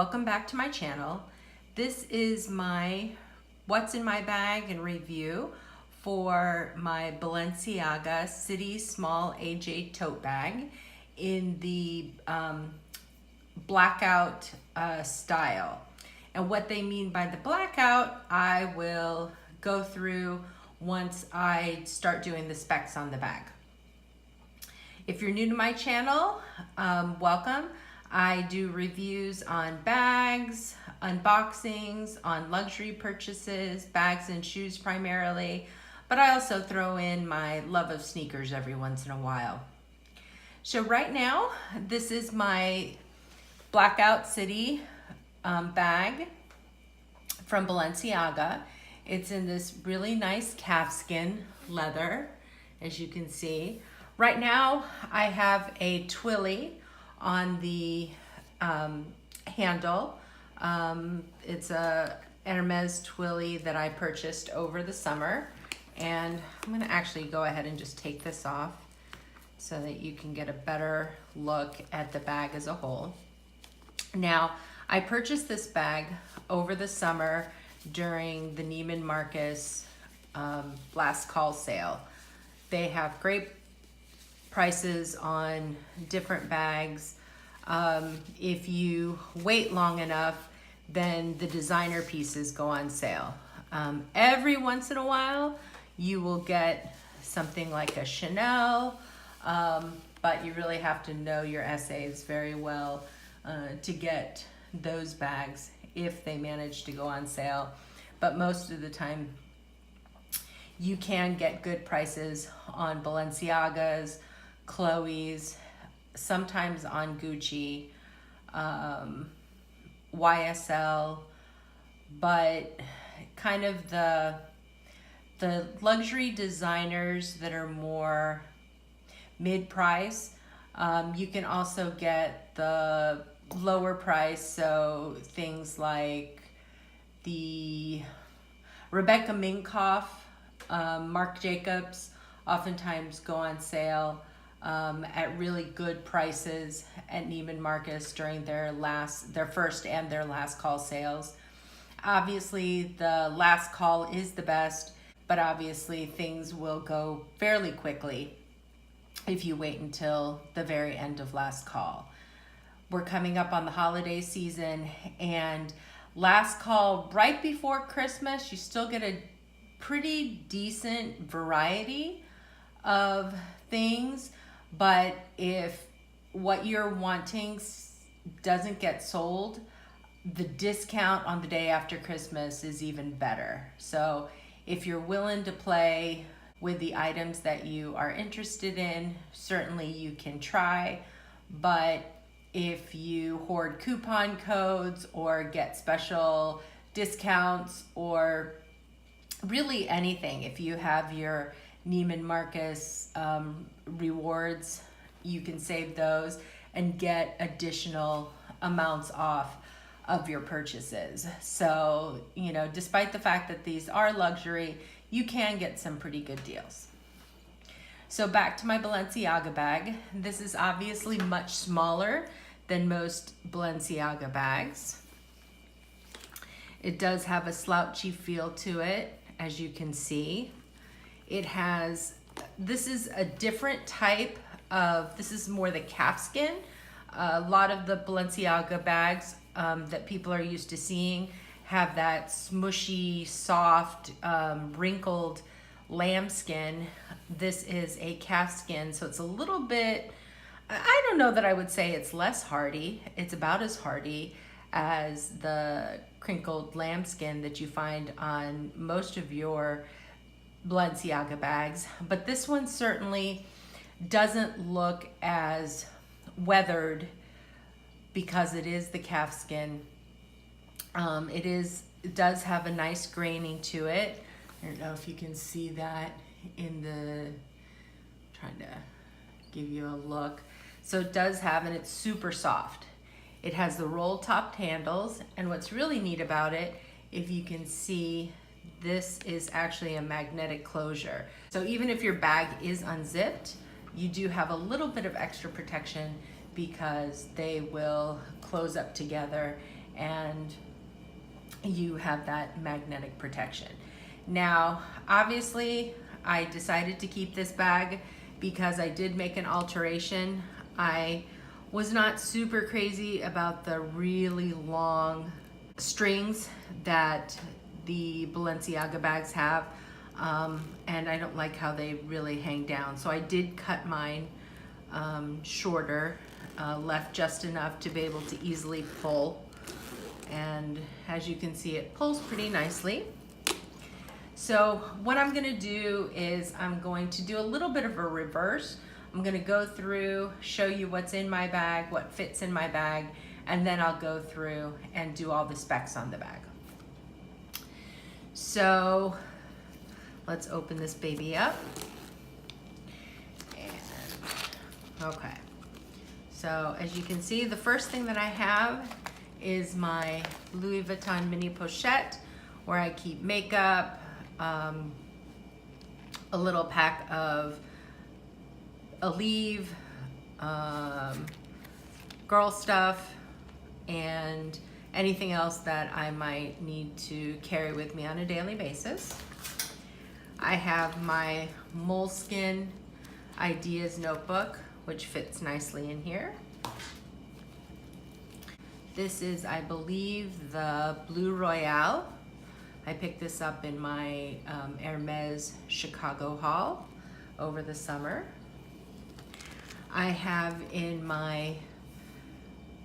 Welcome back to my channel. This is my what's in my bag and review for my Balenciaga City Small AJ tote bag in the blackout style. And what they mean by the blackout, I will go through once I start doing the specs on the bag. If you're new to my channel, welcome. I do reviews on bags, unboxings, on luxury purchases, bags and shoes primarily, but I also throw in my love of sneakers every once in a while. So right now, this is my Blackout City bag from Balenciaga. It's in this really nice calfskin leather, as you can see. Right now, I have a twilly on the handle. It's a Hermes twilly that I purchased over the summer. And I'm gonna actually go ahead and just take this off so that you can get a better look at the bag as a whole. Now, I purchased this bag over the summer during the Neiman Marcus last call sale. They have great prices on different bags. If you wait long enough, then the designer pieces go on sale. Every once in a while, you will get something like a Chanel, but you really have to know your essays very well to get those bags if they manage to go on sale. But most of the time, you can get good prices on Balenciagas, Chloe's, sometimes on Gucci, YSL, but kind of the luxury designers that are more mid-price. You can also get the lower price, so things like the Rebecca Minkoff, Marc Jacobs oftentimes go on sale at really good prices at Neiman Marcus during their first and their last call sales. Obviously, the last call is the best, but obviously things will go fairly quickly if you wait until the very end of last call. We're coming up on the holiday season, and last call right before Christmas, you still get a pretty decent variety of things. But if what you're wanting doesn't get sold, the discount on the day after Christmas is even better. So if you're willing to play with the items that you are interested in, certainly you can try. But if you hoard coupon codes or get special discounts or really anything, if you have your Neiman Marcus rewards, you can save those and get additional amounts off of your purchases. So, you know, despite the fact that these are luxury, you can get some pretty good deals. So back to my Balenciaga bag. This is obviously much smaller than most Balenciaga bags. It does have a slouchy feel to it, as you can see. This is a different type of, this is more the calfskin. A lot of the Balenciaga bags that people are used to seeing have that smushy, soft, wrinkled lambskin. This is a calfskin, so it's a little bit, I don't know that I would say it's less hardy. It's about as hardy as the crinkled lambskin that you find on most of your Balenciaga bags, but this one certainly doesn't look as weathered because it is the calfskin. It does have a nice graining to it. I don't know if you can see that in the, trying to give you a look. So it does have, and it's super soft. It has the roll-topped handles, and what's really neat about it, if you can see, this is actually a magnetic closure. So even if your bag is unzipped, you do have a little bit of extra protection because they will close up together and you have that magnetic protection. Now, obviously, I decided to keep this bag because I did make an alteration. I was not super crazy about the really long strings that the Balenciaga bags have, and I don't like how they really hang down. So I did cut mine shorter, left just enough to be able to easily pull. And as you can see, it pulls pretty nicely. So what I'm gonna do is I'm going to do a little bit of a reverse. I'm gonna go through, show you what's in my bag, what fits in my bag, and then I'll go through and do all the specs on the bag. So let's open this baby up. And, okay. So as you can see, the first thing that I have is my Louis Vuitton mini pochette where I keep makeup, a little pack of Aleve, girl stuff, and anything else that I might need to carry with me on a daily basis. I have my Moleskine Ideas notebook, which fits nicely in here. This is, I believe, the Blue Royale. I picked this up in my Hermes Chicago haul over the summer. I have in my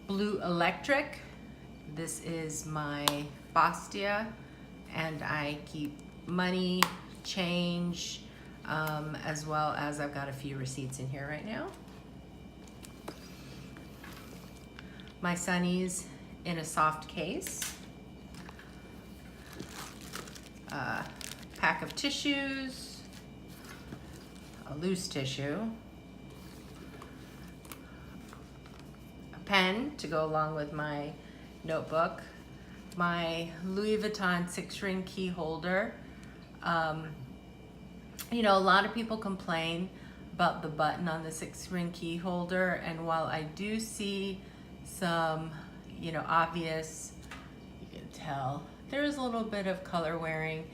Blue Electric, this is my Bastia, and I keep money, change, as well as I've got a few receipts in here right now. My Sunnies in a soft case. Pack of tissues, a loose tissue, a pen to go along with my notebook, my Louis Vuitton 6-ring key holder. You know, a lot of people complain about the button on the 6-ring key holder, and while I do see some, you know, obvious, you can tell, there is a little bit of color wearing.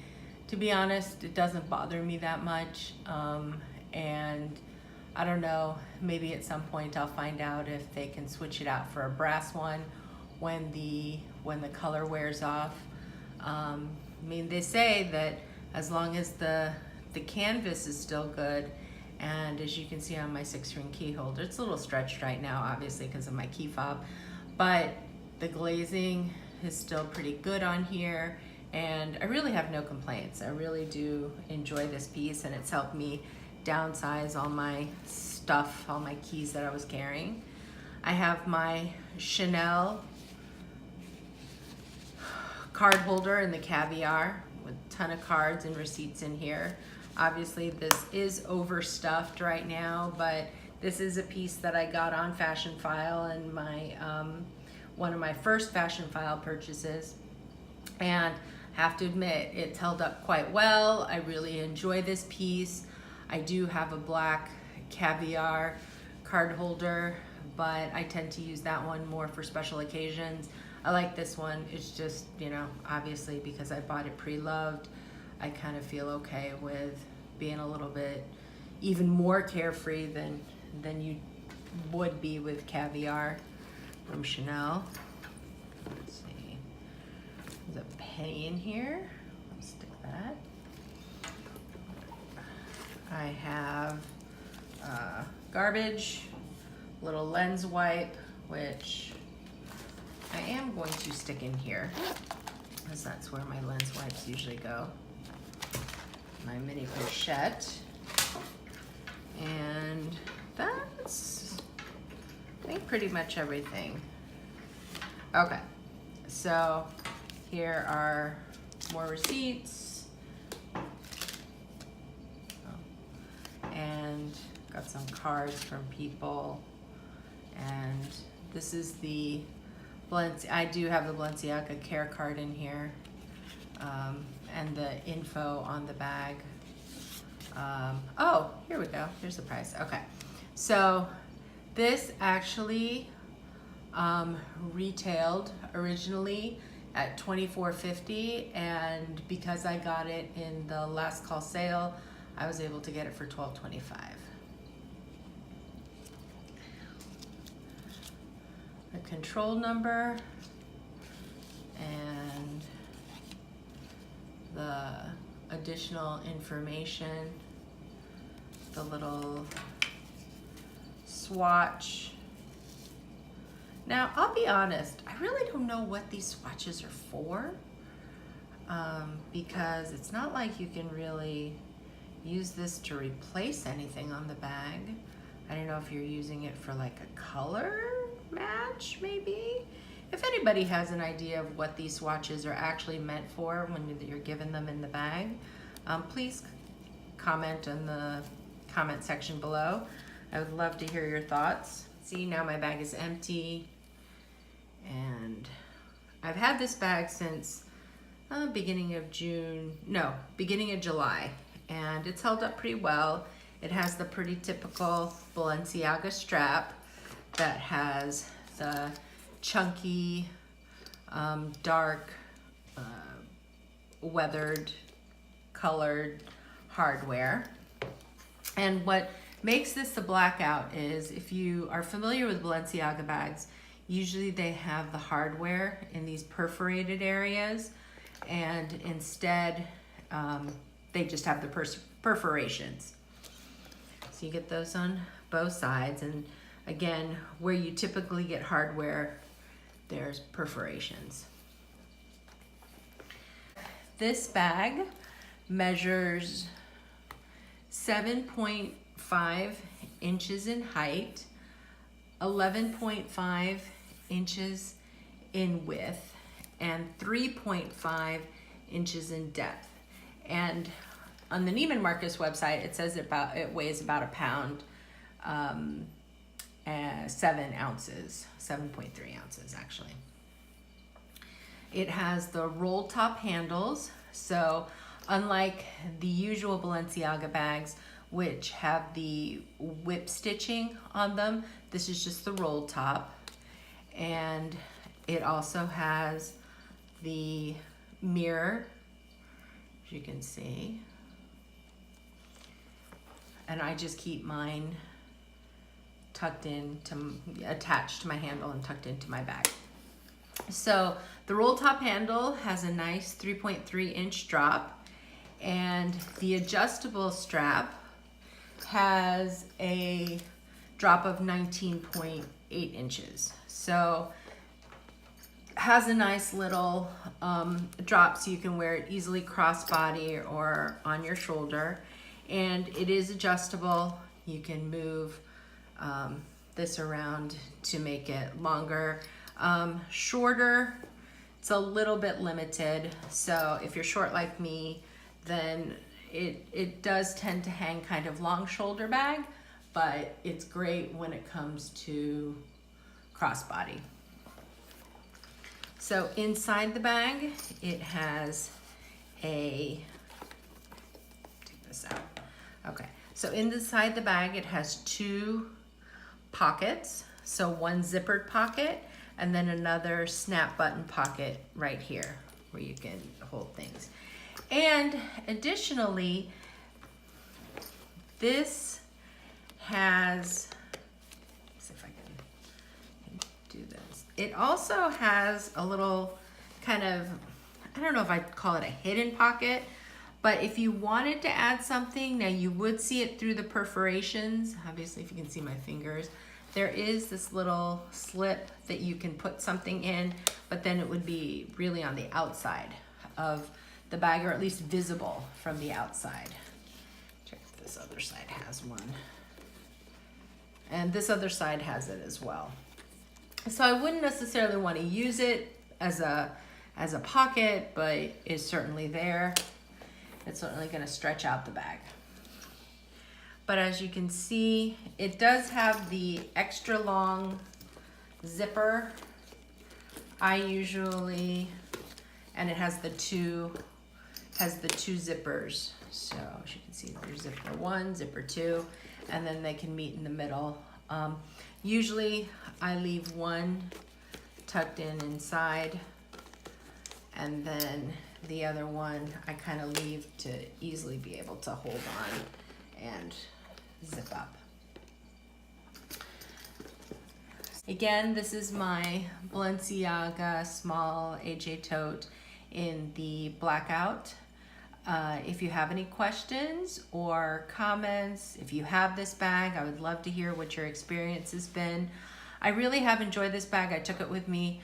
To be honest, it doesn't bother me that much. And I don't know, maybe at some point I'll find out if they can switch it out for a brass one when the color wears off. I mean, they say that as long as the canvas is still good, and as you can see on my 6-ring key holder, it's a little stretched right now, obviously, because of my key fob, but the glazing is still pretty good on here, and I really have no complaints. I really do enjoy this piece, and it's helped me downsize all my stuff, all my keys that I was carrying. I have my Chanel card holder in the Caviar with a ton of cards and receipts in here. Obviously this is overstuffed right now, but this is a piece that I got on Fashion File and my one of my first Fashion File purchases, and have to admit it's held up quite well. I really enjoy this piece. I do have a black Caviar card holder, but I tend to use that one more for special occasions. I like this one. It's just, you know, obviously because I bought it pre-loved, I kind of feel okay with being a little bit even more carefree than you would be with Caviar from Chanel. Let's see, there's a penny in here. Let's stick that. I have garbage, little lens wipe, which I am going to stick in here because that's where my lens wipes usually go. My mini pochette, and that's, I think, pretty much everything. Okay, so here are more receipts, and got some cards from people, and this is the I do have the Balenciaga care card in here, and the info on the bag. Oh, here we go. Here's the price. Okay, so this actually retailed originally at $24.50, and because I got it in the last call sale, I was able to get it for $12.25. The control number and the additional information, the little swatch. Now, I'll be honest, I really don't know what these swatches are for, because it's not like you can really use this to replace anything on the bag. I don't know if you're using it for like a color match, maybe. If anybody has an idea of what these swatches are actually meant for when you're given them in the bag, please comment in the comment section below. I would love to hear your thoughts. See, now my bag is empty, and I've had this bag since beginning of July, and it's held up pretty well. It has the pretty typical Balenciaga strap that has the chunky, dark, weathered, colored hardware. And what makes this the Blackout is, if you are familiar with Balenciaga bags, usually they have the hardware in these perforated areas, and instead they just have the perforations. So you get those on both sides, and again, where you typically get hardware, there's perforations. This bag measures 7.5 inches in height, 11.5 inches in width, and 3.5 inches in depth. And on the Neiman Marcus website, it says it weighs about a pound, 7 ounces, 7.3 ounces actually. It has the roll top handles, so unlike the usual Balenciaga bags, which have the whip stitching on them, this is just the roll top. And it also has the mirror, as you can see. And I just keep mine attached to my handle and tucked into my bag. So the roll top handle has a nice 3.3 inch drop, and the adjustable strap has a drop of 19.8 inches. So has a nice little drop, so you can wear it easily crossbody or on your shoulder. And it is adjustable. You can move this around to make it longer. Shorter, it's a little bit limited. So if you're short like me, then it does tend to hang kind of long shoulder bag, but it's great when it comes to crossbody. So inside the bag, it has take this out. Okay, so inside the bag, it has 2 pockets. So one zippered pocket, and then another snap button pocket right here where you can hold things. And additionally, this has, let's see if I can do this. It also has a little kind of, I don't know if I'd call it a hidden pocket, but if you wanted to add something, now you would see it through the perforations. Obviously, if you can see my fingers, there is this little slip that you can put something in, but then it would be really on the outside of the bag, or at least visible from the outside. Check if this other side has one. And this other side has it as well. So I wouldn't necessarily want to use it as a pocket, but it's certainly there. It's certainly going to stretch out the bag. But as you can see, it does have the extra long zipper. And it has the two zippers. So as you can see, there's zipper 1, zipper 2, and then they can meet in the middle Usually I leave one tucked in inside, and then the other one I kind of leave to easily be able to hold on and zip up. Again, this is my Balenciaga small AJ tote in the Blackout. If you have any questions or comments, if you have this bag, I would love to hear what your experience has been. I really have enjoyed this bag. I took it with me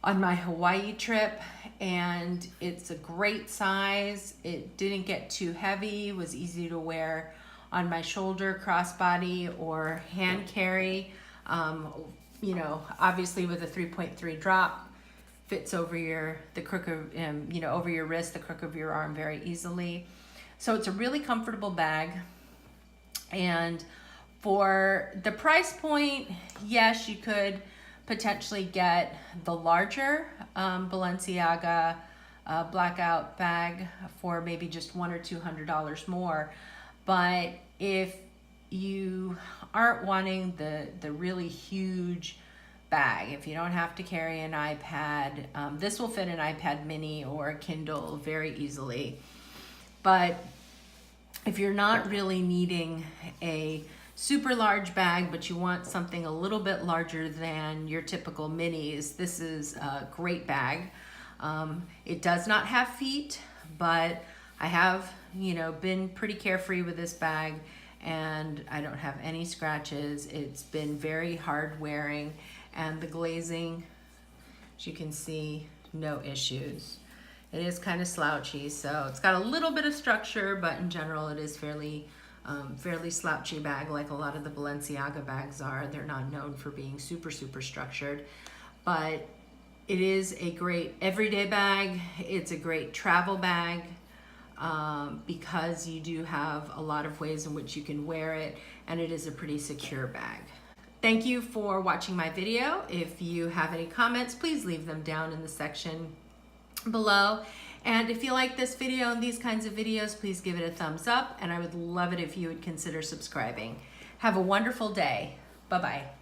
on my Hawaii trip, and it's a great size. It didn't get too heavy, was easy to wear on my shoulder, crossbody, or hand carry. You know, obviously with a 3.3 drop, fits over the crook of, you know, over your wrist, the crook of your arm very easily. So it's a really comfortable bag. And for the price point, yes, you could potentially get the larger Balenciaga Blackout bag for maybe just $100 or $200 more. But if you aren't wanting the really huge bag, if you don't have to carry an iPad, this will fit an iPad mini or a Kindle very easily. But if you're not really needing a super large bag, but you want something a little bit larger than your typical minis, this is a great bag. It does not have feet, but I have, you know, been pretty carefree with this bag, and I don't have any scratches. It's been very hard wearing, and the glazing, as you can see, no issues. It is kind of slouchy, so it's got a little bit of structure, but in general it is fairly slouchy bag, like a lot of the Balenciaga bags are. They're not known for being super structured, but it is a great everyday bag. It's a great travel bag, because you do have a lot of ways in which you can wear it, and it is a pretty secure bag. Thank you for watching my video. If you have any comments, please leave them down in the section below. And if you like this video and these kinds of videos, please give it a thumbs up, and I would love it if you would consider subscribing. Have a wonderful day. Bye-bye.